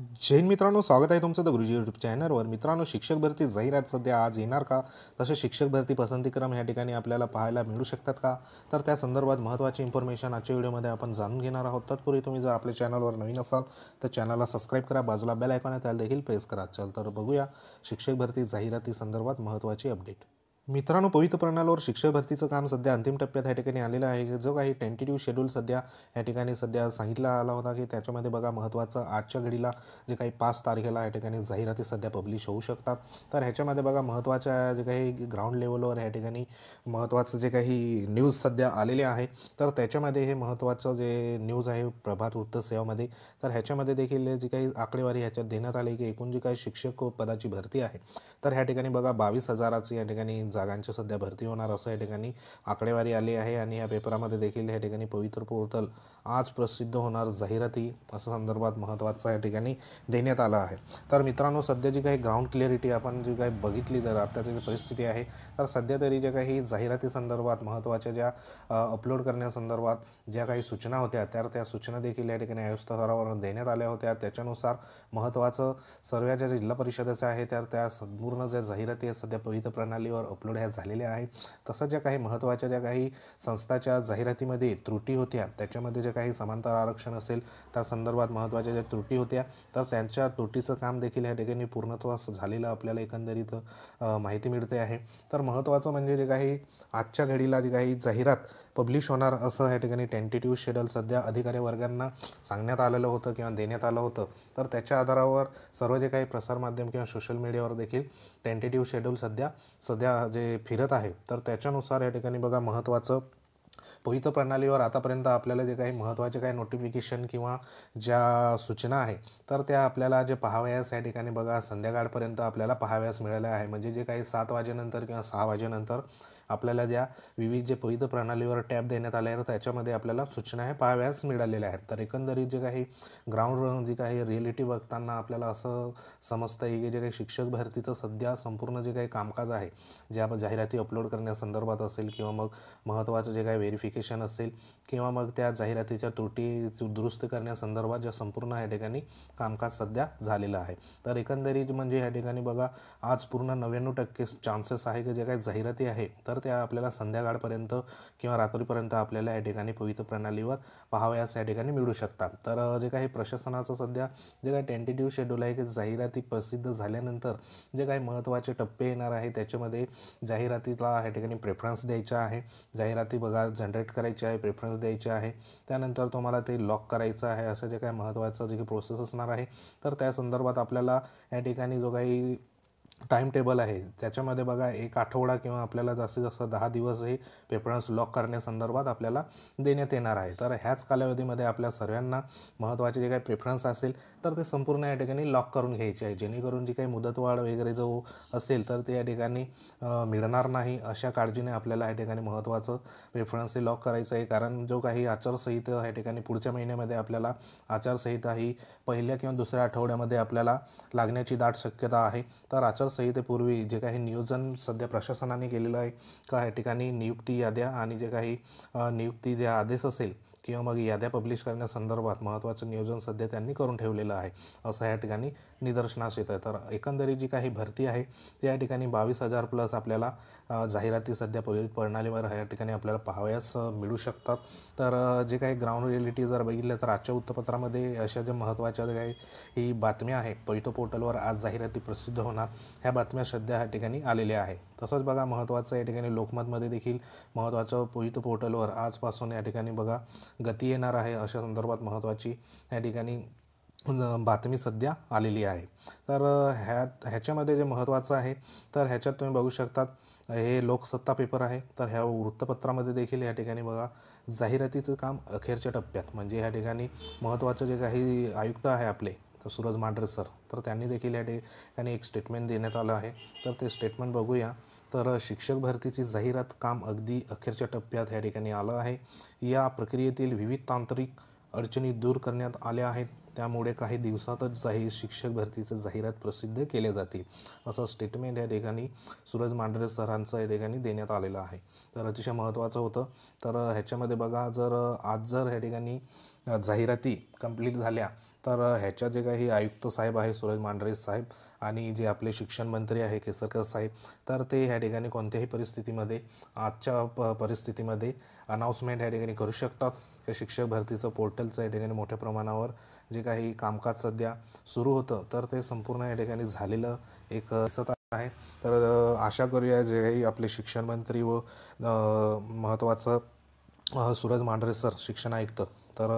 जय हिंद मित्रांनो, स्वागत आहे तुमचं द गुरुजी यूट्यूब चॅनलवर। मित्रांनो, शिक्षक भरती जाहिरात सध्या आज येणार का? तसे शिक्षक भरती पसंतीक्रम या ठिकाणी आपल्याला पाहायला मिळू शकतात का? तर त्या संदर्भात महत्त्वाची इन्फॉर्मेशन आजच्या व्हिडिओमध्ये आपण जाणून घेणार आहोत। तत्पूर्वी तुम्ही जर आपल्या चॅनलवर नवीन असाल तर चॅनलला सबस्क्राईब करा, बाजूला बेल आयकॉन आहे त्याला देखील प्रेस करा। चल तर बघूया शिक्षक भरती जाहिराती संदर्भात महत्त्वाची अपडेट। मित्रांनो, पवित्र प्रणालीवर शिक्षक भरतीचं काम सध्या अंतिम टप्प्यात या ठिकाणी आलेलं आहे। जो काही टेंटेटिव्ह शेड्यूल सध्या या ठिकाणी सध्या सांगितला आला होता की त्याच्यामध्ये बघा महत्त्वाचं आजच्या घडीला जे काही 5 तारखेला या ठिकाणी जाहिराती सध्या पब्लिश होऊ शकतात। तर ह्याच्यामध्ये बघा महत्त्वाच्या जे काही ग्राउंड लेवलवर या ठिकाणी महत्त्वाचं जे काही न्यूज सध्या आलेले आहे, तर त्याच्यामध्ये हे महत्त्वाचं जे न्यूज आहे प्रभात वृत्त सेवामध्ये, तर ह्याच्यामध्ये देखील जी काही आकडेवारी ह्याच्यात देण्यात आली की एकूण जी काही शिक्षक पदाची भरती आहे, तर ह्या ठिकाणी बघा 22,000ची या ठिकाणी जागांची सध्या भरती होणार असं या ठिकाणी आकडेवारी आली आहे। आणि या पेपरामध्ये देखील या ठिकाणी पवित्र पोर्टल आज प्रसिद्ध होणार जाहिराती असं संदर्भात महत्त्वाचं या ठिकाणी देण्यात आलं आहे। तर मित्रांनो, सध्या जी काही ग्राउंड क्लिअरिटी आपण जी काही बघितली जर आत्ताची जी परिस्थिती आहे, तर सध्या तरी जे काही जाहिराती संदर्भात महत्त्वाच्या ज्या अपलोड करण्यासंदर्भात ज्या काही सूचना होत्या, तर त्या सूचना देखील या ठिकाणी आयुक्त स्तरावर देण्यात आल्या होत्या। त्याच्यानुसार महत्त्वाचं सर्व ज्या जिल्हा परिषदेच्या आहे तर त्या संपूर्ण ज्या जाहिराती आहेत सध्या पवित्र प्रणालीवर अपलोड ह्या झालेल्या आहे। तसंच ज्या काही महत्त्वाच्या ज्या काही संस्थाच्या जाहिरातीमध्ये त्रुटी होत्या, त्याच्यामध्ये जे काही समांतर आरक्षण असेल त्या संदर्भात महत्त्वाच्या ज्या त्रुटी होत्या, तर त्यांच्या त्रुटीचं काम देखील या ठिकाणी पूर्णत्वास झालेलं आपल्याला एकंदरीत माहिती मिळते आहे। तर महत्त्वाचं म्हणजे जे काही आजच्या घडीला जी काही जाहिरात पब्लिश होणार असं या ठिकाणी टेंटेटिव्ह शेड्यूल सध्या अधिकारी वर्गांना सांगण्यात आलेलं होतं किंवा देण्यात आलं होतं। तर त्याच्या आधारावर सर्व जे काही प्रसारमाध्यम किंवा सोशल मीडियावर देखील टेंटेटिव्ह शेड्यूल सध्या जे फिरत आहे, तर त्याच्यानुसार या ठिकाणी बघा महत्त्वाचं पवित्र प्रणालीवर आतापर्यंत आपल्याला जे काही महत्त्वाचे काही नोटिफिकेशन किंवा ज्या सूचना आहे, तर त्या आपल्याला जे पाहावयास या ठिकाणी बघा संध्याकाळपर्यंत आपल्याला पाहावयास मिळाल्या आहे। म्हणजे जे काही 7 वाजेनंतर किंवा 6 वाजेनंतर आपल्याला ज्या विविध जे पवित्र प्रणालीवर टॅब देण्यात आले आहे, त्याच्यामध्ये आपल्याला सूचना हे पाहावयास मिळालेल्या आहेत। तर एकंदरीत जे काही ग्राउंड जी काही रिॲलिटी बघताना आपल्याला असं समजतं आहे की जे काही शिक्षक भरतीचं सध्या संपूर्ण जे काही कामकाज आहे, जे आपण जाहिराती अपलोड करण्यासंदर्भात असेल किंवा मग महत्त्वाचं जे काही व्हेरिफिकेशन असेल किंवा मग त्या जाहिरातीच्या त्रुटी दुरुस्त करण्यासंदर्भात ज्या संपूर्ण या ठिकाणी कामकाज सध्या झालेलं आहे। तर एकंदरीत म्हणजे या ठिकाणी बघा आज पूर्ण 99% चान्सेस आहे की जे काही जाहिराती आहे, तर त्या आपल्याला संध्याकाळपर्यंत किंवा रात्रीपर्यंत आपल्याला या ठिकाणी पवित्र प्रणालीवर पाहावयास या ठिकाणी मिळू शकतात। तर जे काही प्रशासनाचं सध्या जे काही टेंटेटिव्ह शेड्यूल आहे की जाहिराती प्रसिद्ध झाल्यानंतर जे काही महत्त्वाचे टप्पे येणार आहे, त्याच्यामध्ये जाहिरातीला या ठिकाणी प्रेफरन्स द्यायचा आहे, जाहिराती बघा जनरेट करायची आहे, प्रेफरन्स द्यायचे आहे, त्यानंतर तुम्हाला ते लॉक करायचं आहे, असं जे काही महत्त्वाचं जे काही प्रोसेस असणार आहे, तर त्या संदर्भात आपल्याला या ठिकाणी जो काही टाईम टेबल आहे त्याच्यामध्ये बघा 1 आठवडा किंवा आपल्याला जास्तीत जास्त 10 दिवस हे प्रेफरन्स लॉक करण्यासंदर्भात आपल्याला देण्यात येणार आहे। तर ह्याच कालावधीमध्ये आपल्या सर्वांना महत्त्वाचे जे काही प्रेफरन्स असेल तर ते संपूर्ण या ठिकाणी लॉक करून घ्यायचे आहे, जेणेकरून जी काही मुदतवाढ वगैरे जो असेल तर ते या ठिकाणी मिळणार नाही अशा काळजीने आपल्याला या ठिकाणी महत्त्वाचं प्रेफरन्स हे लॉक करायचं आहे। कारण जो काही आचारसंहिता या ठिकाणी पुढच्या महिन्यामध्ये आपल्याला आचारसंहिता ही पहिल्या किंवा दुसऱ्या आठवड्यामध्ये आपल्याला लागण्याची दाट शक्यता आहे। तर आचारसंहितेपूर्वी जे काही नियोजन सध्या प्रशासनाने केलेलं आहे का या ठिकाणी नियुक्ती याद्या आणि जे काही नियुक्ती जे आदेश असेल किंवा मग याद्या पब्लिश करण्यासंदर्भात महत्त्वाचं नियोजन सध्या त्यांनी करून ठेवलेलं आहे असं या ठिकाणी निदर्शनास येतं आहे। तर एकंदरीत जी काही भरती आहे ते या ठिकाणी 22,000 प्लस आपल्याला जाहिराती सध्या पवित्र प्रणालीवर या ठिकाणी आपल्याला पाहावयास मिळू शकतात। तर जे काही ग्राउंड रिॲलिटी जर बघितलं तर आजच्या वृत्तपत्रामध्ये अशा ज्या महत्त्वाच्या काही ही बातम्या आहे, पवित्र पोर्टलवर आज जाहिराती प्रसिद्ध होणार, ह्या बातम्या सध्या या ठिकाणी आलेल्या आहे। तसंच बघा महत्त्वाचं या ठिकाणी लोकमतमध्ये देखील महत्त्वाचं पवित्र पोर्टलवर आजपासून या ठिकाणी बघा गती येणार आहे अशा संदर्भात महत्त्वाची या ठिकाणी बातमी सध्या आलेली आहे। तर ह्याच्यामध्ये जे महत्त्वाचं आहे, तर ह्याच्यात तुम्ही बघू शकतात हे लोकसत्ता पेपर आहे। तर ह्या वृत्तपत्रामध्ये देखील या ठिकाणी बघा जाहिरातीचं काम अखेरच्या टप्प्यात, म्हणजे या ठिकाणी महत्त्वाचं जे काही आयुक्त आहे आपले तर सूरज मांढरे सर, तर त्यांनी देखील या ठिकाणी एक स्टेटमेंट देण्यात आलं आहे। तर ते स्टेटमेंट बघूया। तर शिक्षक भरतीची जाहिरात काम अगदी अखेरच्या टप्प्यात या ठिकाणी आलं आहे। या प्रक्रियेतील विविध तांत्रिक अडचणी दूर करण्यात आल्या आहेत, त्यामुळे काही दिवसातच शिक्षक भरतीचं जाहिरात प्रसिद्ध केले जातील असं स्टेटमेंट या ठिकाणी सूरज मांढरे सरांचं या ठिकाणी देण्यात आलेलं आहे। तर अतिशय महत्त्वाचं होतं। तर ह्याच्यामध्ये बघा जर आज जर या ठिकाणी जाहिराती कंप्लीट झाल्या तर ह्याच्या जे काही आयुक्त साहेब आहे सूरज मांढरे साहेब आणि जे आपले शिक्षण मंत्री आहे केसरकर साहेब, तर ते ह्या ठिकाणी कोणत्याही परिस्थितीमध्ये आजच्या परिस्थितीमध्ये अनाऊन्समेंट ह्या ठिकाणी करू शकतात की शिक्षक भरतीचं पोर्टलचं या ठिकाणी मोठ्या प्रमाणावर जे काही कामकाज सध्या सुरू होतं तर ते संपूर्ण या ठिकाणी झालेलं एक दिसत आहे. तर आशा करूया जे काही आपले शिक्षण मंत्री व महत्त्वाचं सूरज मांढरे सर शिक्षण आयुक्त, तर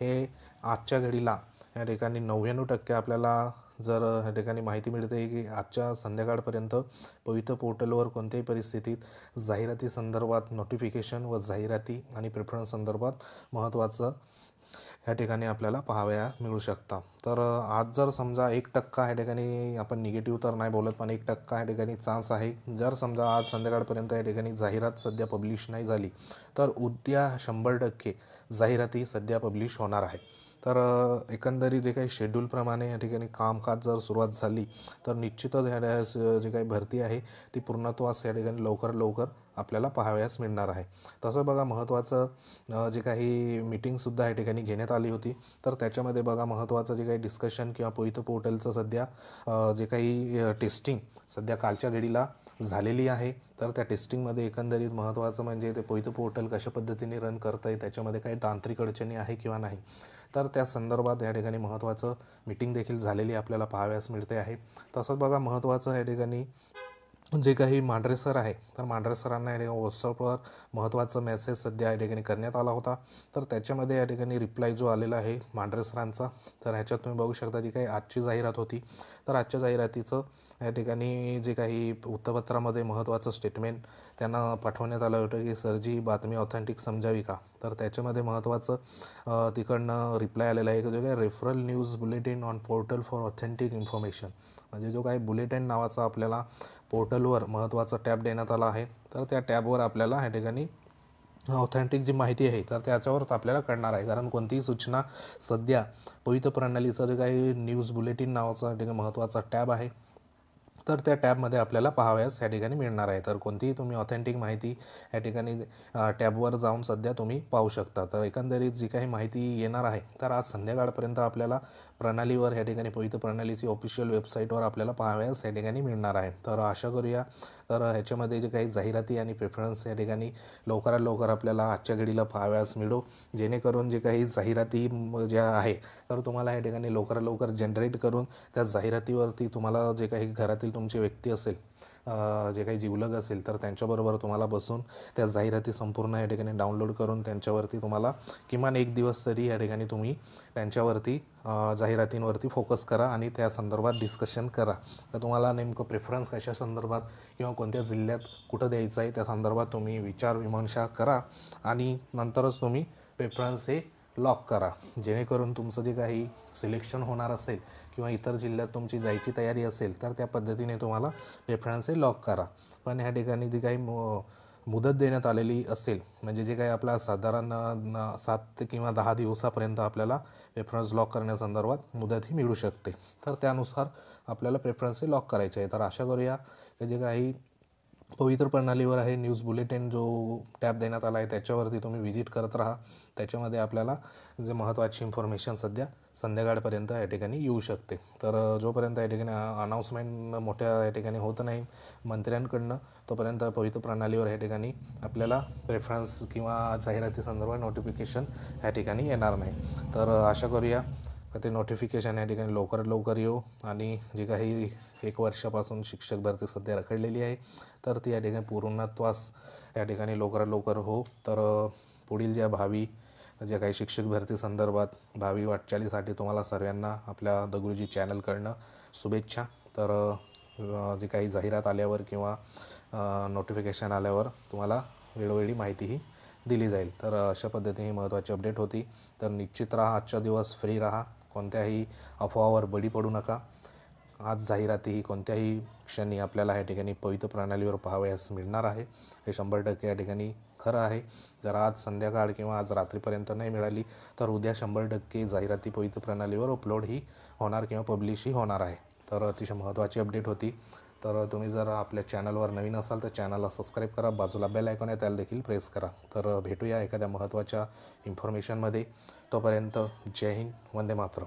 हे आजच्या घडीला या ठिकाणी 99% आपल्याला जर ह्या ठिकाणी माहिती मिळते की आजच्या संध्याकाळपर्यंत पवित्र पोर्टलवर कोणत्याही परिस्थितीत जाहिराती संदर्भात नोटिफिकेशन व जाहिराती आणि प्रेफरन्स संदर्भात महत्त्वाचं ह्या ठिकाणी आपल्याला पाहावया मिळू शकता. तर आज जर समजा 1% ह्या ठिकाणी आपण निगेटिव्ह तर नाही बोलत, पण 1% ह्या ठिकाणी चान्स आहे. जर समजा आज संध्याकाळपर्यंत या ठिकाणी जाहिरात सध्या पब्लिश नाही झाली तर उद्या 100% जाहिराती सध्या पब्लिश होणार आहे. तर एकंदरीत जे काही शेड्यूलप्रमाणे या ठिकाणी कामकाज जर सुरुवात झाली तर निश्चितच ह्या जे काही भरती आहे ती पूर्णत्वास या ठिकाणी लवकर आपल्याला पाहावयास मिळणार आहे. तसं बघा महत्त्वाचं जे काही मीटिंगसुद्धा या ठिकाणी घेण्यात आली होती, तर त्याच्यामध्ये बघा महत्त्वाचं जे काही डिस्कशन किंवा पवित्र पोर्टलचं सध्या जे काही टेस्टिंग सध्या कालच्या घडीला झालेली आहे. तर त्या टेस्टिंगमध्ये एकंदरीत महत्त्वाचं म्हणजे ते पवित्र पोर्टल कशा पद्धतीने रन करतं आहे, त्याच्यामध्ये काही तांत्रिक अडचणी आहे किंवा नाही, तर त्या संदर्भात या ठिकाणी महत्त्वाचं मीटिंग देखील झालेली आपल्याला पाहावयास मिळते आहे. तसंच बघा महत्त्वाचं या ठिकाणी जे काही मांढरे सर आहे तर मांढरे सरांना या ठिकाणी व्हॉट्सअपवर महत्त्वाचा मेसेज सध्या या ठिकाणी करण्यात आला होता. तर त्याच्यामध्ये या ठिकाणी रिप्लाय जो आलेला आहे मांढरे सरांचा, तर ह्याच्यात तुम्ही बघू शकता जी काही आजची जाहिरात होती तर आजच्या जाहिरातीचं या ठिकाणी जे काही वृत्तपत्रामध्ये महत्त्वाचं स्टेटमेंट त्यांना पाठवण्यात आलं होतं की सरजी बातमी ऑथेंटिक समजावी का, तर त्याच्यामध्ये महत्त्वाचं तिकडनं रिप्लाय आलेला आहे की जो काही referral news bulletin on portal for authentic information, म्हणजे जो काही बुलेटिन नावाचा आपल्याला पोर्टलवर महत्त्वाचा टॅब देण्यात आला आहे. तर त्या टॅबवर आपल्याला ह्या ठिकाणी ऑथेंटिक जी माहिती आहे तर त्याच्यावर आपल्याला कळणार आहे. कारण कोणतीही सूचना सध्या पवित्र प्रणालीचं जे काही न्यूज बुलेटिन नावाचा ठिकाणी महत्त्वाचा टॅब आहे तर त्या टॅबमध्ये आपल्याला पाहावयास या ठिकाणी मिळणार आहे. तर कोणतीही तुम्ही ऑथेंटिक माहिती या ठिकाणी टॅबवर जाऊन सध्या तुम्ही पाहू शकता. तर एकंदरीत जी काही माहिती येणार आहे तर आज संध्याकाळपर्यंत आपल्याला प्रणालीवर या ठिकाणी पवित्र प्रणालीची ऑफिशियल वेबसाईटवर आपल्याला पाहावयास या ठिकाणी मिळणार आहे. तर आशा करूया तर ह्याच्यामध्ये जे काही जाहिराती आणि प्रेफरन्स या ठिकाणी लवकरात लवकर आपल्याला आजच्या घडीला पाहावयास मिळो, जेणेकरून जे काही जाहिराती ज्या आहे तर तुम्हाला या ठिकाणी लवकरात लवकर जनरेट करून त्या जाहिरातीवरती तुम्हाला जे काही घरातील तुमची व्यक्ती असेल जे काही जिवलग असेल तर त्यांच्याबरोबर तुम्हाला बसून त्या जाहिराती संपूर्ण या ठिकाणी डाउनलोड करून त्यांच्यावरती तुम्हाला किमान 1 दिवस तरी या ठिकाणी तुम्ही त्यांच्यावरती जाहिरातींवरती फोकस करा आणि त्या संदर्भात डिस्कशन करा. तर तुम्हाला नेमकं प्रेफरन्स कशा संदर्भात किंवा कोणत्या जिल्ह्यात कुठं द्यायचं आहे त्या संदर्भात तुम्ही विचारविमर्शा करा आणि नंतरच तुम्ही प्रेफरन्स हे लॉक करा, जेणेकरून तुमचं जे काही सिलेक्शन होणार असेल किंवा इतर जिल्ह्यात तुमची जायची तयारी असेल तर त्या पद्धतीने तुम्हाला प्रेफरन्स हे लॉक करा. पण ह्या ठिकाणी जी काही मुदत देण्यात आलेली असेल, म्हणजे जे काही आपला साधारण 7 किंवा 10 दिवसापर्यंत आपल्याला प्रेफरन्स लॉक करण्यासंदर्भात मुदतही मिळू शकते. तर त्यानुसार आपल्याला प्रेफरन्स हे लॉक करायचे आहे. तर आशा करूया की जे काही पवित्र प्रणालीवर आहे न्यूज बुलेटिन जो टॅब देण्यात आला आहे त्याच्यावरती तुम्ही व्हिजिट करत राहा. त्याच्यामध्ये आपल्याला जे महत्त्वाची इन्फॉर्मेशन सध्या संध्याकाळपर्यंत या ठिकाणी येऊ शकते. तर जोपर्यंत या ठिकाणी अनाऊन्समेंट मोठ्या या ठिकाणी होत नाही मंत्र्यांकडनं, तोपर्यंत पवित्र प्रणालीवर या ठिकाणी आपल्याला प्रेफरन्स किंवा जाहिराती संदर्भात नोटिफिकेशन या ठिकाणी येणार नाही. तर आशा करूया ते नोटिफिकेशन या ठिकाणी लवकरात लवकर येऊ आणि जे काही 1 वर्षापासून शिक्षक भरती सध्या रखडलेली आहे तर ती या ठिकाणी पूर्णत्वास या ठिकाणी लवकरात लवकर हो. तर पुढील ज्या भावी ज्या काही शिक्षक भरती संदर्भात भावी वाटचालीसाठी तुम्हाला सर्वांना आपल्या द गुरुजी चॅनलकडनं शुभेच्छा. तर जे काही जाहिरात आल्यावर किंवा नोटिफिकेशन आल्यावर तुम्हाला वेळोवेळी माहितीही दिली जाईल. तर अशा पद्धतीने महत्त्वाची अपडेट होती. तर निश्चित राहा, आजचा दिवस फ्री राहा, कोणत्याही अफवावर बळी पडू नका. आज जाहिराती ही कोणत्याही क्षणी आपल्याला या ठिकाणी पवित्र प्रणालीवर पाहावयास मिळणार आहे, हे 100% या ठिकाणी खरं आहे. जर आज संध्याकाळ किंवा आज रात्रीपर्यंत नाही मिळाली तर उद्या 100% जाहिराती पवित्र प्रणालीवर अपलोड ही होणार किंवा पब्लिशही होणार आहे. तर अतिशय महत्त्वाची अपडेट होती. तर तुम्ही जर आपल्या चॅनलवर नवीन असाल तर चॅनलला सबस्क्राईब करा, बाजूला बेल आयकॉन आहे त्याला देखील प्रेस करा. तर भेटूया एखाद्या महत्त्वाच्या इन्फॉर्मेशनमध्ये. तोपर्यंत जय हिंद, वंदे मातरम.